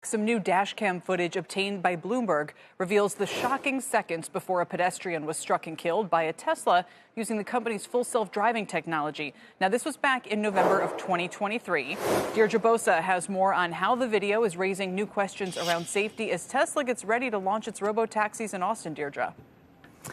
Some new dashcam footage obtained by Bloomberg reveals the shocking seconds before a pedestrian was struck and killed by a Tesla using the company's full self-driving technology. Now, this was back in November of 2023. Deirdre Bosa has more on how the video is raising new questions around safety as Tesla gets ready to launch its robotaxis in Austin. Deirdre.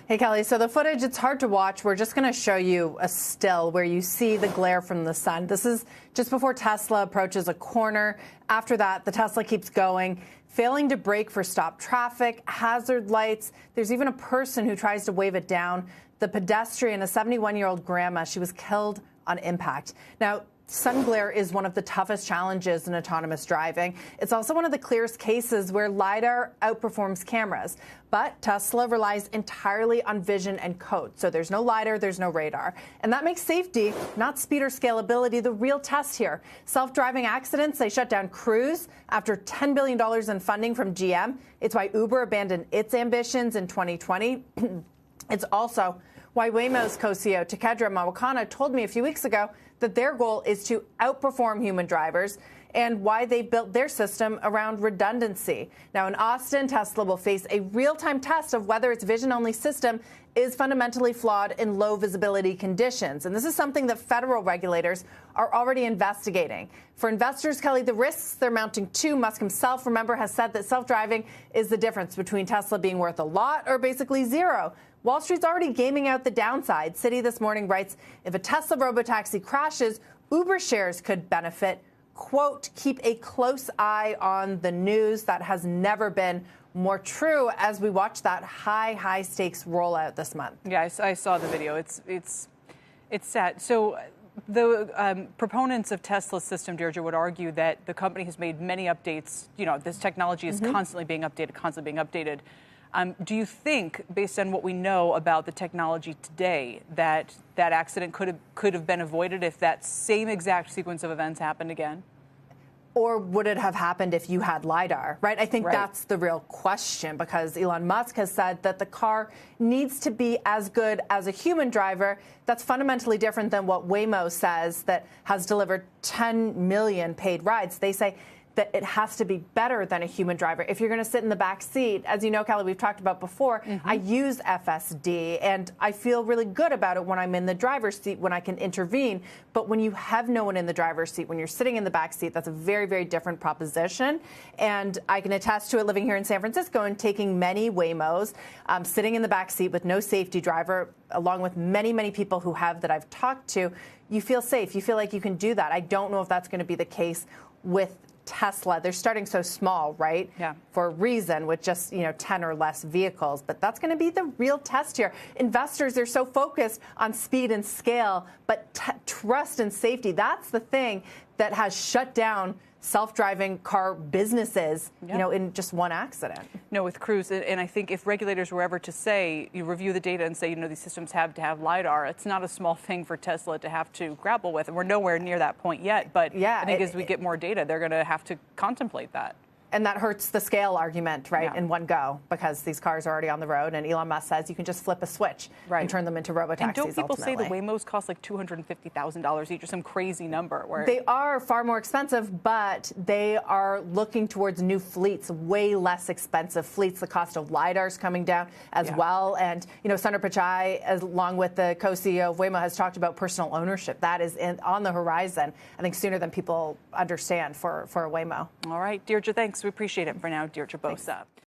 Hey, Kelly. So the footage, it's hard to watch. We're just going to show you a still where you see the glare from the sun. This is just before Tesla approaches a corner. After that, the Tesla keeps going, failing to brake for stop traffic, hazard lights. There's even a person who tries to wave it down. The pedestrian, a 71-year-old grandma, she was killed on impact. Now, sun glare is one of the toughest challenges in autonomous driving. It's also one of the clearest cases where lidar outperforms cameras. But Tesla relies entirely on vision and code. So there's no lidar, there's no radar. And that makes safety, not speed or scalability, the real test here. Self-driving accidents, they shut down Cruise after $10 billion in funding from GM. It's why Uber abandoned its ambitions in 2020. It's also why Waymo's co-CEO Deirdre told me a few weeks ago that their goal is to outperform human drivers, and why they built their system around redundancy. Now, in Austin, Tesla will face a real-time test of whether its vision-only system is fundamentally flawed in low visibility conditions. And this is something that federal regulators are already investigating. For investors, Kelly, the risks they're mounting to, Musk himself, remember, has said that self-driving is the difference between Tesla being worth a lot or basically zero. Wall Street's already gaming out the downside. Citi this morning writes, if a Tesla robotaxi crashes, Uber shares could benefit. Quote, keep a close eye on the news. That has never been more true as we watch that high stakes rollout this month. Yeah, I saw the video. It's sad. So the proponents of Tesla's system, Deirdre, would argue that the company has made many updates. You know, this technology is constantly being updated. Do you think, based on what we know about the technology today, that that accident could have been avoided if that same exact sequence of events happened again? Or would it have happened if you had lidar, right? I think that's the real question, because Elon Musk has said that the car needs to be as good as a human driver. That's fundamentally different than what Waymo says, that has delivered 10 million paid rides. They say that it has to be better than a human driver. If you're going to sit in the back seat, as you know, Kelly, we've talked about before, I use FSD, and I feel really good about it when I'm in the driver's seat, when I can intervene. But when you have no one in the driver's seat, when you're sitting in the back seat, that's a very, very different proposition. And I can attest to it living here in San Francisco and taking many Waymos, sitting in the back seat with no safety driver, along with many, many people who have that I've talked to. You feel safe. You feel like you can do that. I don't know if that's going to be the case with Tesla. They're starting so small, right? Yeah. For a reason, with just, 10 or less vehicles. But that's going to be the real test here. Investors are so focused on speed and scale, but trust and safety, that's the thing that has shut down self-driving car businesses, in just one accident. No, with Cruise, and I think if regulators were ever to say, you review the data and say, these systems have to have lidar, it's not a small thing for Tesla to have to grapple with, and we're nowhere near that point yet. But I think as we get more data, they're going to have to contemplate that. And that hurts the scale argument, right, in one go, because these cars are already on the road, and Elon Musk says you can just flip a switch and turn them into robotaxis. And don't people ultimately say the Waymos cost like $250,000 each, or some crazy number? They are far more expensive, but they are looking towards new fleets, way less expensive fleets. The cost of lidar is coming down as well. And, Sundar Pichai, along with the co-CEO of Waymo, has talked about personal ownership. That is on the horizon, I think, sooner than people understand for a Waymo. All right, Deirdre, thanks. We appreciate it. For now, Deirdre Bosa.